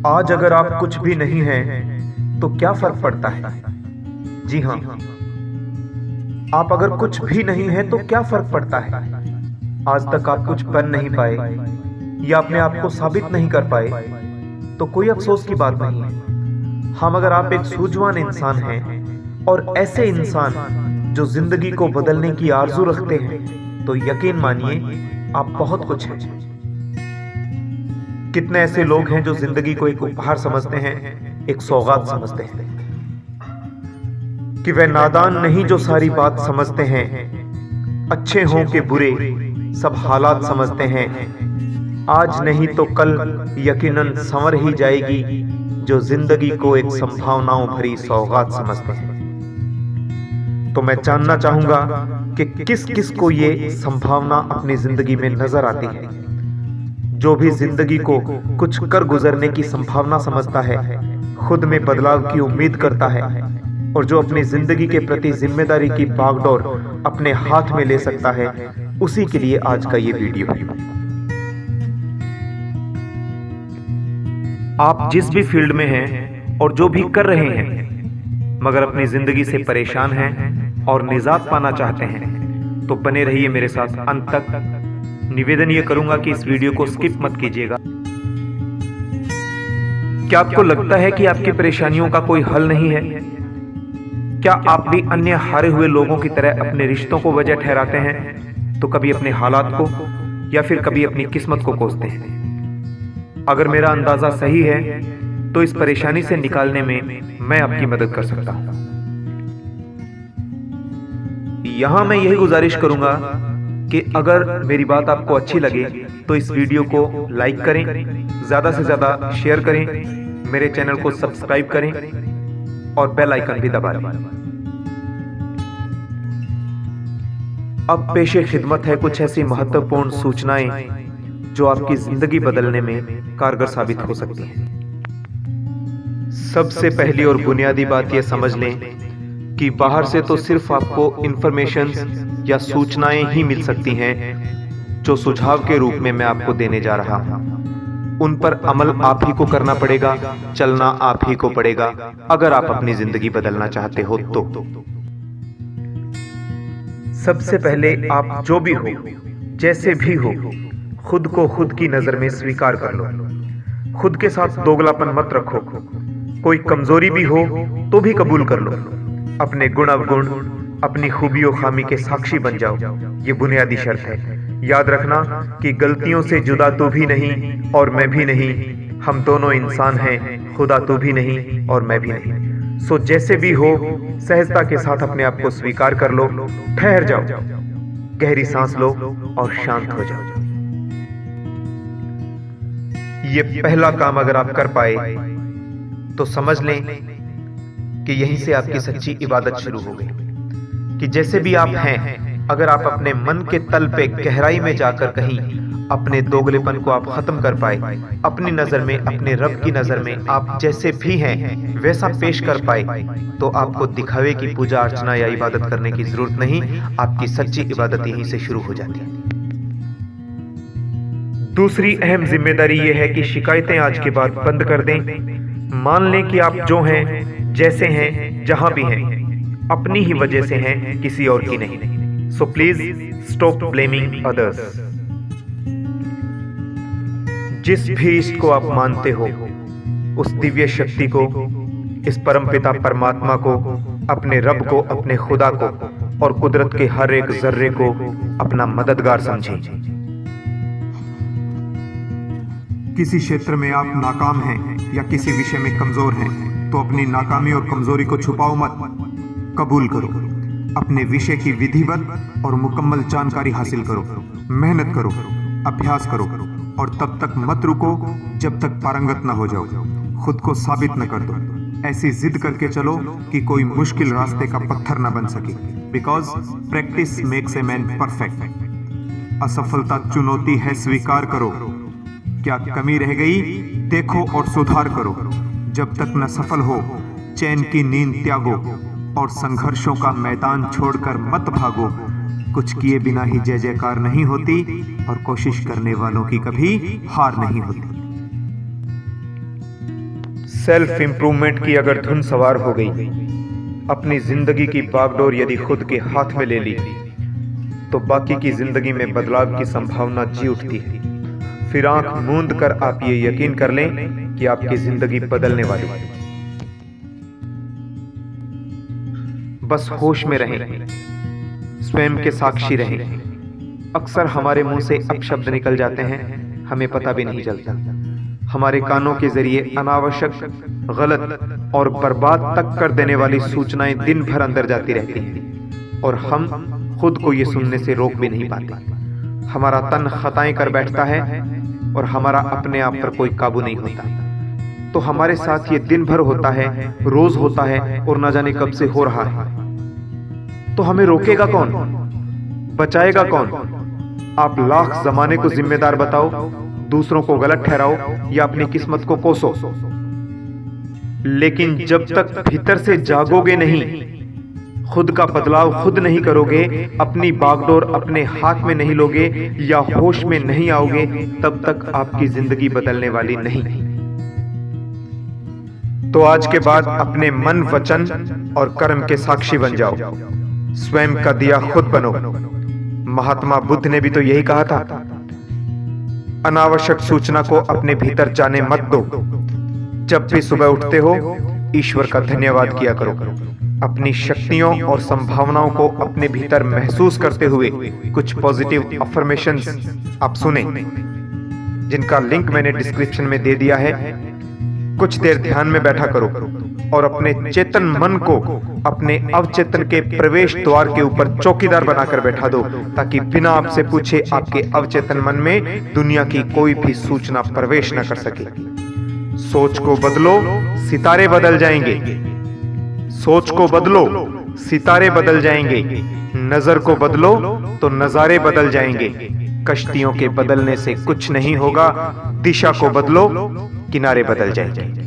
आज अगर आप कुछ भी नहीं हैं तो क्या फर्क पड़ता है। जी हाँ, आप अगर कुछ भी नहीं हैं तो क्या फर्क पड़ता है। आज तक आप कुछ बन नहीं पाए या अपने आप को साबित नहीं कर पाए तो कोई अफसोस की बात नहीं है। हम अगर आप एक सूझवान इंसान हैं और ऐसे इंसान जो जिंदगी को बदलने की आरजू रखते हैं तो यकीन मानिए आप बहुत कुछ हैं। कितने ऐसे लोग हैं जो जिंदगी को एक उपहार समझते हैं, एक सौगात समझते हैं कि वह नादान नहीं जो सारी बात समझते हैं। अच्छे हों के बुरे सब हालात समझते हैं। आज नहीं तो कल यकीनन संवर ही जाएगी जो जिंदगी को एक संभावनाओं भरी सौगात समझते हैं। तो मैं जानना चाहूंगा कि किस किस को ये संभावना अपनी जिंदगी में नजर आती है। जो भी जिंदगी को कुछ कर गुजरने की संभावना समझता है, खुद में बदलाव की उम्मीद करता है और जो अपनी जिंदगी के प्रति जिम्मेदारी की बागडोर अपने हाथ में ले सकता है, उसी के लिए आज का ये वीडियो है। आप जिस भी फील्ड में हैं और जो भी कर रहे हैं मगर अपनी जिंदगी से परेशान हैं और निजात पाना चाहते हैं तो बने रहिए मेरे साथ अंत तक। निवेदन ये करूंगा कि इस वीडियो को स्किप मत कीजिएगा। क्या आपको लगता है कि आपकी परेशानियों का कोई हल नहीं है? क्या आप भी अन्य हारे हुए लोगों की तरह अपने रिश्तों को वजह ठहराते हैं तो कभी अपने हालात को या फिर कभी अपनी किस्मत को कोसते हैं? अगर मेरा अंदाजा सही है तो इस परेशानी से निकालने में मैं आपकी मदद कर सकता हूं। यहां मैं यही गुजारिश करूंगा कि अगर मेरी बात आपको अच्छी लगे तो इस वीडियो को लाइक करें, ज्यादा से ज्यादा शेयर करें, मेरे चैनल को सब्सक्राइब करें और बेल आइकन भी दबा दें। अब पेशे खिदमत है कुछ ऐसी महत्वपूर्ण सूचनाएं जो आपकी जिंदगी बदलने में कारगर साबित हो सकती हैं। सबसे पहली और बुनियादी बात यह समझ लें कि बाहर से तो सिर्फ आपको इंफॉर्मेशन या सूचनाएं ही मिल सकती हैं जो सुझाव के रूप में मैं आपको देने जा रहा हूं। उन पर अमल आप ही को करना पड़ेगा, चलना आप ही को पड़ेगा अगर आप अपनी जिंदगी बदलना चाहते हो तो। सबसे पहले आप जो भी हो, जैसे भी हो, खुद को खुद की नजर में स्वीकार कर लो। खुद के साथ दोगलापन मत रखो। कोई कमजोरी भी हो तो भी कबूल कर लो। अपने गुण अवगुण, अपनी खूबियों खामी के साक्षी बन जाओ। ये बुनियादी शर्त है। याद रखना कि गलतियों से जुदा तू भी नहीं और मैं भी नहीं, हम दोनों इंसान हैं, खुदा तू भी नहीं और मैं भी नहीं। सो जैसे भी हो, सहजता के साथ अपने आप को स्वीकार कर लो, ठहर जाओ, गहरी सांस लो और शांत हो जाओ। ये पहला काम अगर आप कर पाए तो समझ लें कि यहीं से आपकी सच्ची इबादत शुरू हो गई। कि जैसे भी आप हैं, अगर आप अपने मन के तल पे गहराई में जाकर कहीं अपने दोगलेपन को आप खत्म कर पाए, अपनी नजर में, अपने रब की नजर में आप जैसे भी हैं वैसा पेश कर पाए, तो आपको दिखावे की पूजा अर्चना या इबादत करने की जरूरत नहीं। आपकी सच्ची इबादत यहीं से शुरू हो जाती है। दूसरी अहम जिम्मेदारी यह है कि शिकायतें आज के बाद बंद कर दें। मान लें कि आप जो हैं, जैसे हैं, जहां भी हैं, अपनी ही वजह से हैं, किसी और की नहीं। So please stop blaming others. जिस भी इष्ट को आप मानते हो, उस दिव्य शक्ति को, इस परमपिता परमात्मा को, अपने रब को, अपने खुदा को और कुदरत के हर एक जर्रे को अपना मददगार समझें। किसी क्षेत्र में आप नाकाम हैं या किसी विषय में कमजोर हैं तो अपनी नाकामी और कमजोरी को छुपाओ मत, कबूल करो। अपने विषय की विधिवत और मुकम्मल जानकारी हासिल करो, मेहनत करो, अभ्यास करो और तब तक मत रुको जब तक पारंगत न हो जाओ। खुद को साबित न कर दो। ऐसी जिद करके चलो कि कोई मुश्किल रास्ते का पत्थर न बन सके। Because practice makes a man perfect. असफलता चुनौती है, स्वीकार करो। क्या कमी रह गई देखो और सुधार करो। जब तक न सफल हो, चैन की नींद त्यागो और संघर्षों का मैदान छोड़कर मत भागो। कुछ किए बिना ही जय जयकार नहीं होती और कोशिश करने वालों की कभी हार नहीं होती। सेल्फ इंप्रूवमेंट की अगर धुन सवार हो गई, अपनी जिंदगी की बागडोर यदि खुद के हाथ में ले ली, तो बाकी की जिंदगी में बदलाव की संभावना जी उठती है। फिर आंख मूंद कर आप ये यकीन कर लें कि आपकी जिंदगी बदलने वाली है। बस होश में रहें, स्वयं के साक्षी रहें। अक्सर हमारे मुंह से अपशब्द निकल जाते हैं, हमें पता भी नहीं चलता। हमारे कानों के जरिए अनावश्यक, गलत और बर्बाद तक कर देने वाली सूचनाएं दिन भर अंदर जाती रहती हैं और हम खुद को ये सुनने से रोक भी नहीं पाते। हमारा तन खताएं कर बैठता है और हमारा अपने आप पर कोई काबू नहीं होता। तो हमारे साथ ये दिन भर होता है, रोज होता है और न जाने कब से हो रहा है। तो हमें रोकेगा कौन, बचाएगा कौन? आप लाख जमाने को जिम्मेदार बताओ, दूसरों को गलत ठहराओ या अपनी किस्मत को कोसो, लेकिन जब तक भीतर से जागोगे नहीं, खुद का बदलाव खुद नहीं करोगे, अपनी बागडोर अपने हाथ में नहीं लोगे या होश में नहीं आओगे, तब तक आपकी जिंदगी बदलने वाली नहीं। तो आज के बाद अपने मन, वचन और कर्म के साक्षी बन जाओ। स्वयं का दिया खुद बनो। महात्मा बुद्ध ने भी तो यही कहा था, अनावश्यक सूचना को अपने भीतर जाने मत दो। जब भी सुबह उठते हो, ईश्वर का धन्यवाद किया करो। अपनी शक्तियों और संभावनाओं को अपने भीतर महसूस करते हुए कुछ पॉजिटिव अफर्मेशंस आप सुने, जिनका लिंक मैंने डिस्क्रिप्शन में दे दिया है। कुछ देर ध्यान में बैठा करो और अपने चेतन मन को अपने अवचेतन के प्रवेश द्वार के ऊपर चौकीदार बनाकर बैठा दो, ताकि बिना आपसे पूछे आपके अवचेतन मन में दुनिया की कोई भी सूचना प्रवेश न कर सके। सोच को बदलो, सितारे बदल जाएंगे। सोच को बदलो, सितारे बदल जाएंगे। नजर को बदलो तो नजारे बदल जाएंगे। कश्तियों के बदलने से कुछ नहीं होगा। दिशा को बदलो, किनारे बदल जाएंगे।